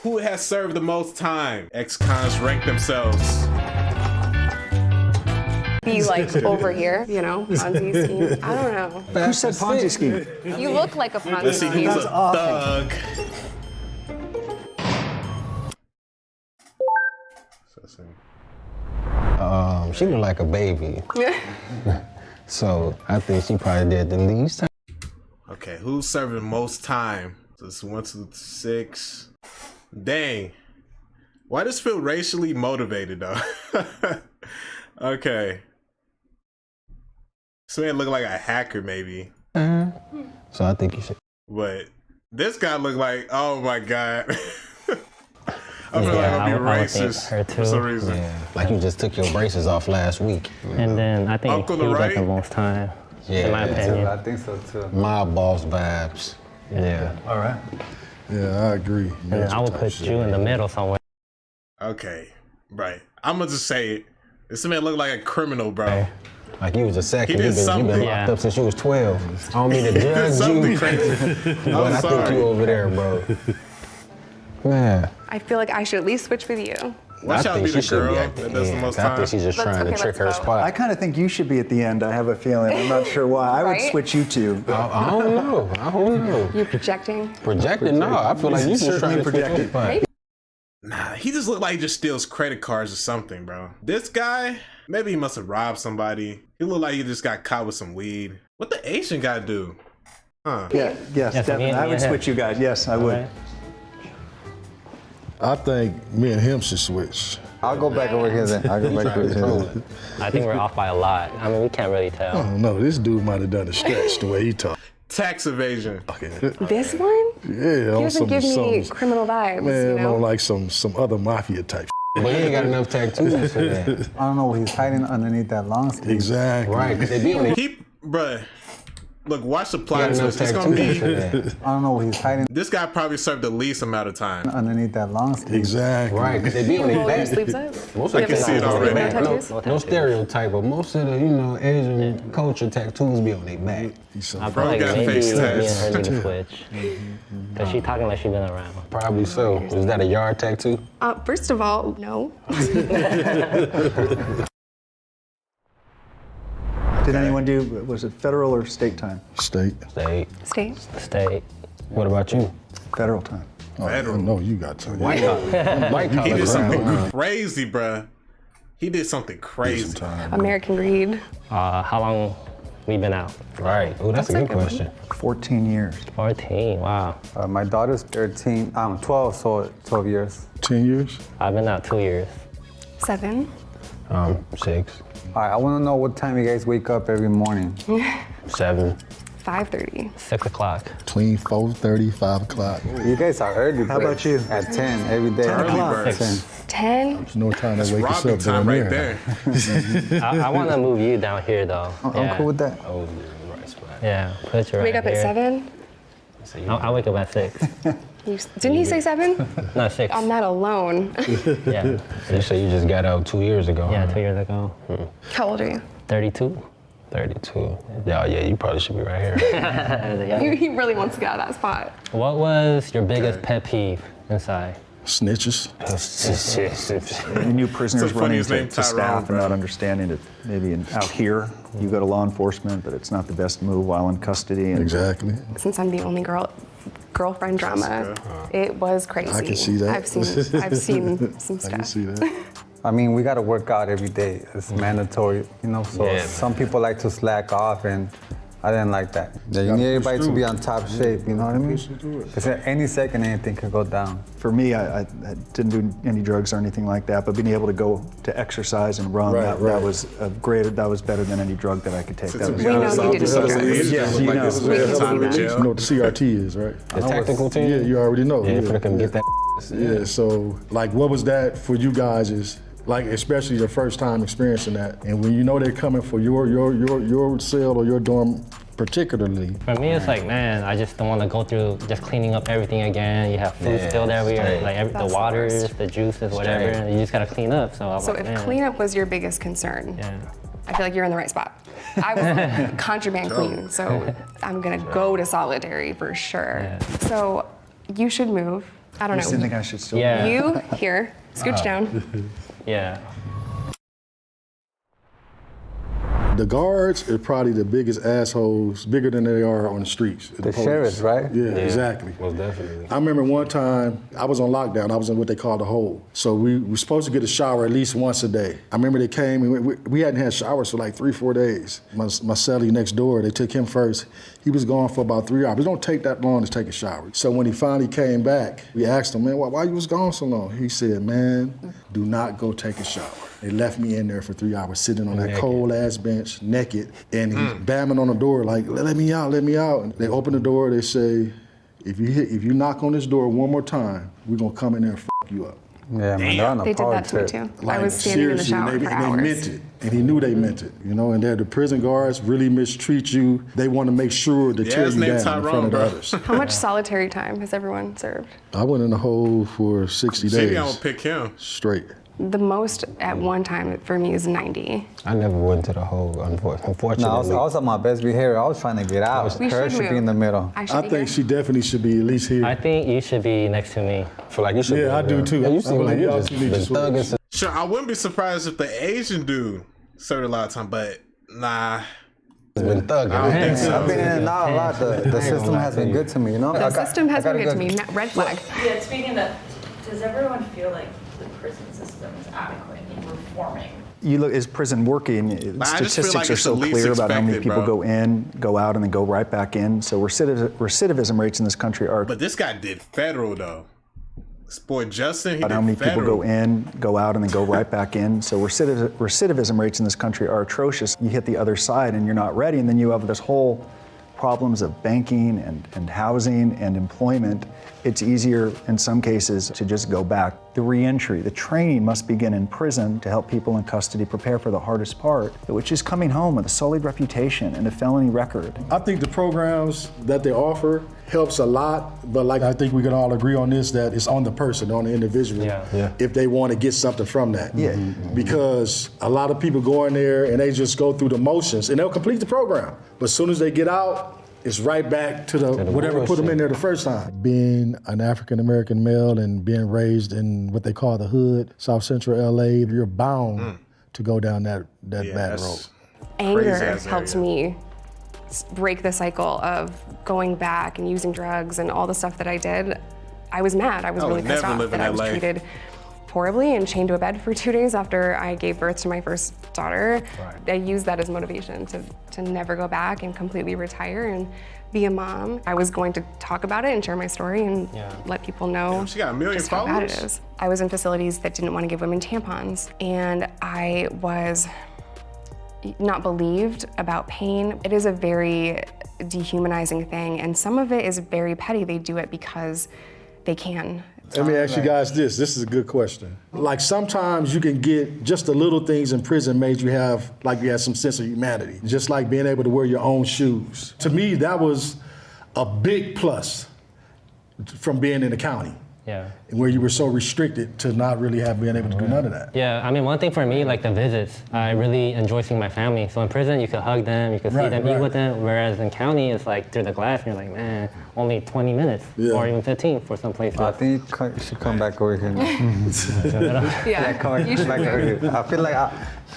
Who has served the most time? Ex-cons rank themselves. Be like over here, you know, Ponzi scheme. I don't know. Who said Ponzi scheme? You look like a Ponzi Let's see scheme. who's a thug. She looked like a baby. So I think she probably did the least time. Okay, who's serving most time? So it's 1, 2, 6. Dang. Why does this feel racially motivated though? Okay. This man look like a hacker maybe. So I think you should. But this guy look like, oh my God. I feel like I'm being racist her too. for some reason. Yeah, like you just took your braces off last week. And then I think Uncle he the got right? the most time, Yeah, in my opinion. I think so too. Mob boss vibes. Yeah. All right. Yeah, I agree. And then I would put you in the middle somewhere. Okay, right. I'm gonna just say it. This man look like a criminal, bro. Like you was a second. He did You've been something. locked up since you was 12. I don't mean to judge Something you, crazy. but I'm I think sorry. you over there, bro. Man. I feel like I should at least switch with you. Why should I be the girl that does the most I time? think she's just trying to trick her let's vote. spot. I kind of think you should be at the end. I have a feeling. I'm not sure why. I would Right? switch you two. I don't know. I don't know. You projecting? Projected? No, I feel like you just trying to switch your spot. Maybe. Nah, he just look like he just steals credit cards or something, bro. This guy, maybe he must have robbed somebody. He look like he just got caught with some weed. What the Asian guy do? Huh? Yeah, yes, Yeah, so me definitely. and- I would yeah. switch you guys. Yes, I would. Right? I think me and him should switch. I'll go back over here then. I'll go back over here. I think we're off by a lot. I mean, we can't really I tell. don't know. This dude might have done a stretch the way he talked. Tax evasion. This one? Yeah, He on doesn't give me criminal vibes, man, you know? on like some other mafia type. But he ain't got enough tattoos for that. I don't know what he's hiding underneath that long sleeve. Exactly. Right, because they be on it. Keep, bruh. Look, watch the Got plot enough twist. It's gonna tattoos for be. that. I don't know what he's hiding This guy probably served the least amount of time. underneath that long sleeve. Exactly. Right, because they be on You their roll your back. sleeves up? Most I of can the see it tattoos on already. their back. No No, tattoos? no stereotype, but most of the, Asian culture tattoos be on their back. I Bro feel like got maybe face me and tats. her need to switch. Because she talking like she been around. Probably so. Is that a yard tattoo? First of all, no. Did anyone do, was it federal or state time? State. State. Stay. What about you? Federal time. Oh, Federal. no, you got to. White collar. White He collar did something ground. crazy, bruh. He did something crazy. American Greed. How long we been out? Right. Oh, that's a good question. 14 years. 14, wow. My daughter's 13, 12, so 12 years. 10 years? I've been out 2 years. 7. 6, All right, I want to know what time you guys wake up every morning. 7. 5:30. 6 o'clock. Between 4:30, 5 o'clock. You guys are early. How about you? At 10 every day. 10 o'clock. Early birds. 10. There's no time to wake us Robbing up time down right there. there. I want to move you down here, though. I'm cool with that. Oh, you're right spot. Yeah, put you right Wake up here. at 7. I wake up at 6. Didn't he say 7? No, 6. I'm not alone. Yeah, You say you just got out 2 years ago. yeah, huh? 2 years ago. How old are you? 32. 32. Yeah, you probably should be right here. He really wants to get out of that spot. What was your biggest pet peeve inside? Snitches. New prisoners It's the running funniest name, to Tyrone, staff and bro. not understanding that maybe out here you go to law enforcement, but it's not the best move while in custody. And Exactly. Since I'm the only girlfriend drama, it was crazy. I can see that. I've seen some I can stuff. see that. I mean, we got to work out every day. It's mandatory, So Yeah, some people like to slack off, and I didn't like that. Yeah, you Gotta need push everybody to through. be on top shape, you know what I mean? Push through it. Because at any second, anything could go down. For me, I didn't do any drugs or anything like that, but being able to go to exercise and run, Right, that right. was that was better than any drug that I could take. To That was be honest, know you all didn't this do other drugs. age Yeah, just look you like know. this We can time in see that. You know jail. what the CRT is, right? The tactical team? Yeah, you already know. Yeah, for to come get that. Yeah, so like what was that for you guys is like especially your first time experiencing that and when you know they're coming for your cell or your dorm particularly. For me, it's like, man, I just don't want to go through just cleaning up everything again. You have food Yeah, spilled everywhere, straight. like the That's the waters, worst. the juices, whatever. Straight. And you just gotta clean up. So I'm So like, if man. cleanup was your biggest concern, Yeah. I feel like you're in the right spot. I was contraband queen, so I'm gonna go to solitary for sure. Yeah. So you should move. I don't You just know. didn't think I should still. Yeah. You here, scooch down. Yeah. The guards are probably the biggest assholes, bigger than they are on the streets. The police. sheriffs, right? Yeah, exactly. Most definitely. I remember one time I was on lockdown. I was in what they call the hole. So we were supposed to get a shower at least once a day. I remember they came and we hadn't had showers for like 3-4 days. My cellie next door, they took him first. He was gone for about 3 hours. It don't take that long to take a shower. So when he finally came back, we asked him, man, why you was gone so long? He said, man, do not go take a shower. They left me in there for 3 hours, sitting on that cold ass bench, naked, and he's bamming on the door like, let me out, let me out. And they open the door, they say, if you knock on this door one more time, we're gonna come in there and fuck you up. Yeah, man, they're on a They did that to me trip. too. I was standing in the shower and for they hours. meant it, and he knew they meant it, you know. And the prison guards really mistreat you. They want to make sure to tear his you down name's in front Tyrone, of the bro. others. How much solitary time has everyone served? I went in the hole for 60 See, I'm days gonna pick him. straight. The most at one time for me is 90. I never went to the hole, unfortunately. No, I was on my best behavior. I was trying to get out. We Her should be move. in the middle. I I think she definitely should be at least here. I think you should be next to me. I feel like you should be Yeah, I do there. too. Yeah, you I seem believe like you y'all just two need been to switch. thugging since Sure, I wouldn't be surprised if the Asian dude served a lot of time, but nah. been thugging. I don't think so. I've been in and out a lot. The system has been good to me, you know? The system has been good to me. Red flag. Yeah, speaking of, does everyone feel like the prison system is adequate in reforming? You look, is prison working? I just feel Statistics like are it's so the least clear about how many expected, people bro. go in, go out, and then go right back in. So recidivism rates in this country are But this guy did federal though. This boy Justin, he about did how many federal. people go in, go out, and then go right back in. So recidivism rates in this country are atrocious. You hit the other side and you're not ready, and then you have this whole problems of banking and housing and employment. It's easier in some cases to just go back. The reentry, the training must begin in prison to help people in custody prepare for the hardest part, which is coming home with a sullied reputation and a felony record. I think the programs that they offer helps a lot, but like I think we can all agree on this, that it's on the person, on the individual, Yeah. if they want to get something from that. Yeah. Because a lot of people go in there and they just go through the motions and they'll complete the program. But as soon as they get out, it's right back to the whatever put them in there the first time. Being an African-American male and being raised in what they call the hood, South Central LA, you're bound to go down that bad that's road. Anger crazy-ass helped area. me break the cycle of going back and using drugs and all the stuff that I did. I was mad. I was I would really pissed never off live in that I was LA. treated horribly and chained to a bed for 2 days after I gave birth to my first daughter. I used that as motivation to never go back and completely retire and be a mom. I was going to talk about it and share my story and let people know Damn, she got 1 million just how bad it followers? is. I was in facilities that didn't want to give women tampons, and I was not believed about pain. It is a very dehumanizing thing, and some of it is very petty. They do it because they can. Let me ask you guys this. This is a good question. Like sometimes you can get just the little things in prison made you have, like you had some sense of humanity. Just like being able to wear your own shoes. To me, that was a big plus from being in the county. Yeah. Where you were so restricted to not really have been able to do none of that. Yeah, I mean, one thing for me, like the visits, I really enjoy seeing my family. So in prison, you could hug them, you could see Right, them, eat right. with them. Whereas in county, it's like through the glass, and you're like, man, only 20 minutes Yeah. or even 15 for some places. I think you should come back over here now. Yeah, Come you should back over move. here. I feel like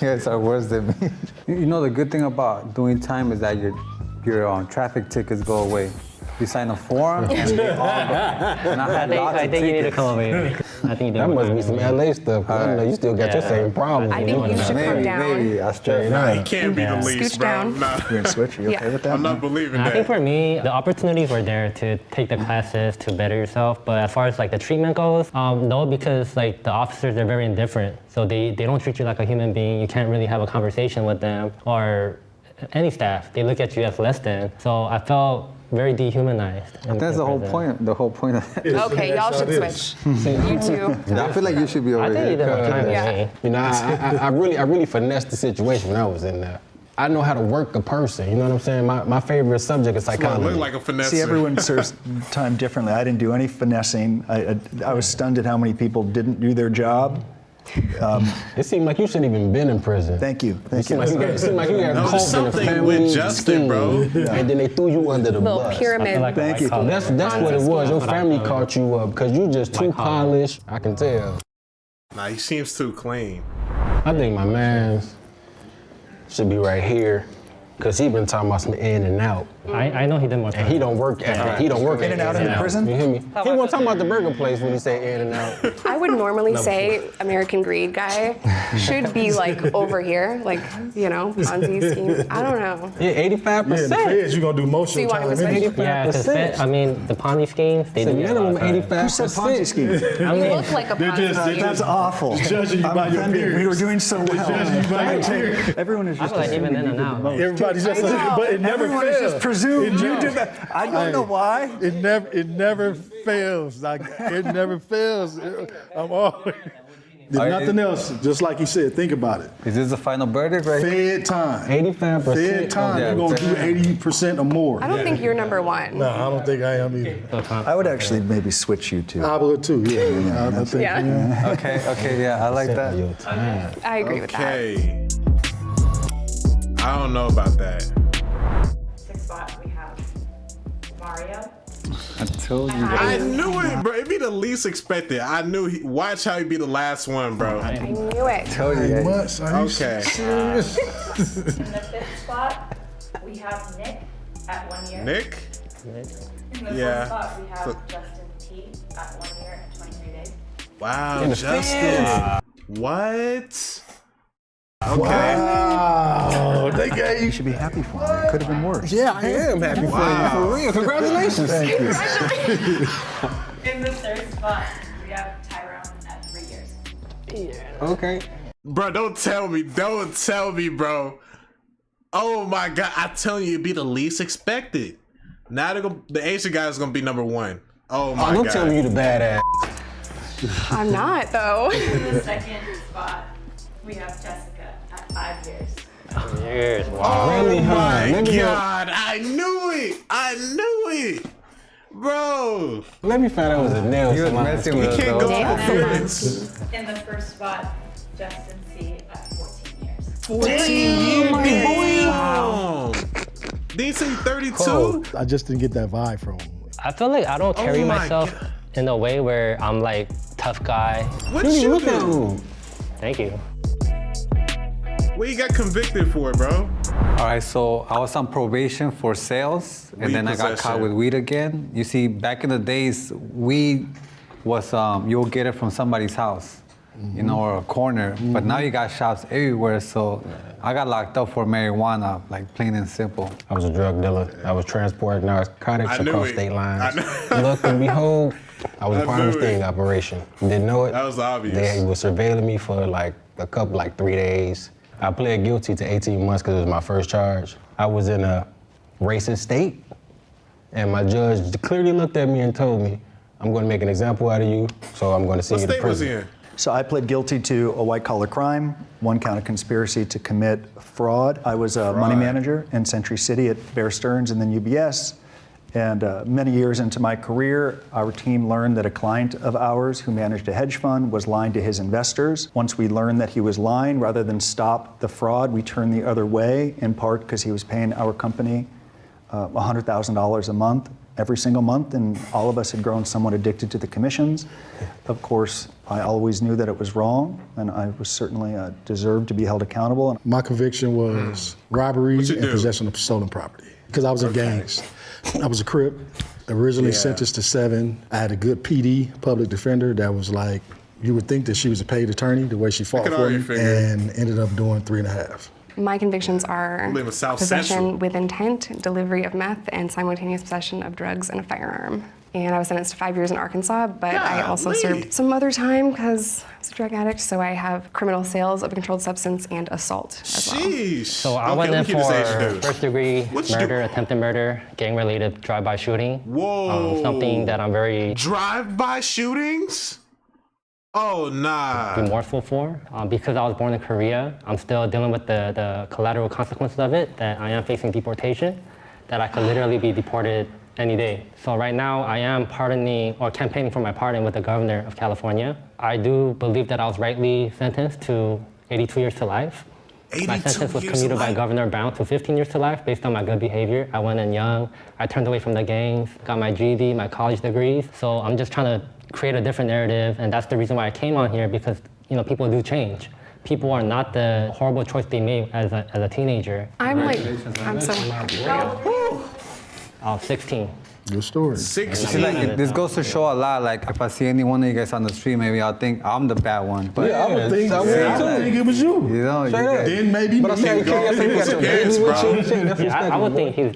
you guys are worse than me. You know, the good thing about doing time is that your traffic tickets go away. You sign a form and they all go. And I had lots I of think you need to tickets. come over here. I think you do. That must be some LA stuff. 'cause I know you still got your same problems. I think you should come Maybe, down. maybe. I straight Nah, up. he can't be the least, Scooch bro. down. Nah. You're gonna switch? Are you okay Yeah. with that? I'm not believing I that. think for me, the opportunities were there to take the classes to better yourself. But as far as like the treatment goes, no, because like the officers, they're very indifferent. So they don't treat you like a human being. You can't really have a conversation with them or any staff. They look at you as less than. So I felt very dehumanized. That's the whole point. The whole point of it. Okay, y'all should switch. You two. I feel like you should be over I think here. you did have time with Yeah. me. You know, I really finessed the situation when I was in there. I know how to work a person. You know what I'm saying? My favorite subject is Look psychology. like a finesse. See, everyone serves time differently. I didn't do any finessing. I was stunned at how many people didn't do their job. It seemed like you shouldn't even been in prison. Thank you. Thank you. It seemed like you got No, caught there's in a something family with Justin, bro. and then they threw you under the Little bus. pyramid. Thank you. That's what it was. Your family caught you up because you just too polished. I can tell. Nah, he seems too clean. I think my man should be right here because he been talking about some in and out. I know he did more. And he don't work at he don't work In and out in the prison? You hear me? He wasn't talking about the burger place when he say in and out. I would normally say American Greed guy should be like over here, like, Ponzi scheme. I don't know. Yeah, 85%. Yeah, the feds, you're gonna do most So of you the want time. him to anyway. say? Yeah, because the Ponzi schemes, they It's a do get a lot minimum of time. 85%. Who said Ponzi scheme? I You mean, look like a They're Ponzi just- scheme. That's awful. Judging you I'm by your offended. We peers. were doing so well. judging you by your peers. Everyone is just I feel like even assuming in you and did the out. most. Everybody's just, but it never Everyone fails. is just presumed It you never- did that. I don't know why. It never fails. Like it never fails. I'm always. There's nothing else. Just like he said, think about it. Is this the final verdict, right? Fed time. 85%. Fed time. Yeah, You're gonna do 80% or more. I don't think you're number one. No, I don't think I am either. I would actually maybe switch you two. I would too. Yeah. I think. Yeah, Okay, yeah, I like that. Your time. I agree with that. Okay. I don't know about that. 6th spot, we have Mario. I told you I guys. knew it, bro. It'd be the least expected. I knew. Watch how he'd be the last one, bro. I knew it. Told you guys. Months. Are you Okay. serious? In the 5th spot, we have Nick at 1 year. Nick? In the Yeah. 4th spot, we have So- Justin T at 1 year and 23 days. Wow, In the Justin. What? Okay. Wow. They gave You should be happy for me. It could have been worse. Yeah, I am happy for you. For real. Congratulations. Thank you. In the 3rd spot, we have Tyrone at 3 years. Okay. Bro, don't tell me, bro. Oh my God, I telling you, it'd be the least expected. Now the Asian guy is gonna be number one. Oh my Don't God. tell me you the badass. I'm not, though. In the 2nd spot, we have Jessica at 5 years. Years. Wow. Really, huh? My Let me God, I knew it, bro. Let me find out it was a nail. He was salon messing scheme. with us, Can't though. go Damn. off appearance. In the 1st spot, Justin C at 14 years. 14 years. Wow. Did he say 32? I just didn't get that vibe from him. I feel like I don't carry my myself God. in a way where I'm like tough guy. What you Look at do? him. Thank you. What you got convicted for, bro? All right, so I was on probation for sales, and Weed then I got possession. caught with weed again. You see, back in the days, weed was you'll get it from somebody's house, or a corner. But now you got shops everywhere. So I got locked up for marijuana, like plain and simple. I was a drug dealer. I was transporting narcotics I knew across it. state I lines. knew- Look and behold, I was I a part of a knew sting it. operation. Didn't know it. That was obvious. They were surveilling me for like 3 days. I pled guilty to 18 months because it was my first charge. I was in a racist state, and my judge clearly looked at me and told me, I'm going to make an example out of you, so I'm going to send What you to state was prison. he in? So I pled guilty to a white-collar crime, 1 count of conspiracy to commit fraud. I was a money manager in Century City at Bear Stearns and then UBS. And many years into my career, our team learned that a client of ours who managed a hedge fund was lying to his investors. Once we learned that he was lying, rather than stop the fraud, we turned the other way, in part because he was paying our company $100,000 a month, every single month, and all of us had grown somewhat addicted to the commissions. Of course, I always knew that it was wrong, and I was certainly deserved to be held accountable. My conviction was robbery What'd you and do? possession of stolen property. Because I was in gangs. I was a Crip, originally Yeah. sentenced to 7. I had a good PD, public defender, that was like, you would think that she was a paid attorney, the way she fought could for already me, figure. and ended up doing 3.5. My convictions are live in South possession Central. with intent, delivery of meth, and simultaneous possession of drugs and a firearm. And I was sentenced to 5 years in Arkansas, but I also Golly. served some other time because I was a drug addict, so I have criminal sales of a controlled substance and assault as well. Sheesh. So I Okay, went let in me keep this Asian for dude. first degree What'd you do? murder, attempted murder, gang-related drive-by shooting. Whoa. Something that I'm very Drive-by shootings? Oh, nah. remorseful for. Because I was born in Korea, I'm still dealing with the collateral consequences of it, that I am facing deportation. that I could literally be deported any day. So right now I am pardoning or campaigning for my pardon with the governor of California. I do believe that I was rightly sentenced to 82 years to life. My sentence was commuted by Governor Brown to 15 years to life based on my good behavior. I went in young, I turned away from the gangs, got my GED, my college degrees. So I'm just trying to create a different narrative, and that's the reason why I came on here, because people do change. People are not the horrible choice they made as a teenager. I'm so I was 16. Good story. 16. Like, this goes to show a lot. Like, if I see any one of you guys on the street, maybe I'll think I'm the bad one. But I would think it was you. you know, you guys, Then maybe But I'm saying, I would think he's.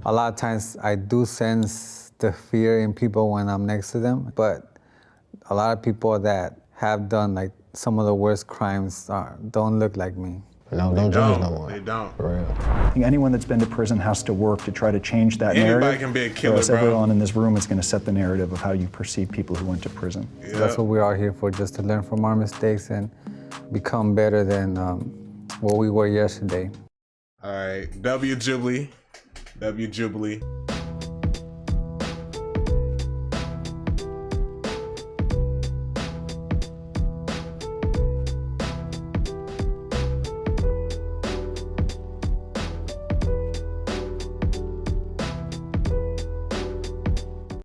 a lot of times I do sense the fear in people when I'm next to them. But a lot of people that have done like some of the worst crimes don't look like me. No, don't judge no more. They don't. For real. I think anyone that's been to prison has to work to try to change that Anybody narrative. can be a killer, or else bro. everyone in this room is going to set the narrative of how you perceive people who went to prison. So that's what we are here for, just to learn from our mistakes and become better than what we were yesterday. All right, W Jubilee. W Jubilee.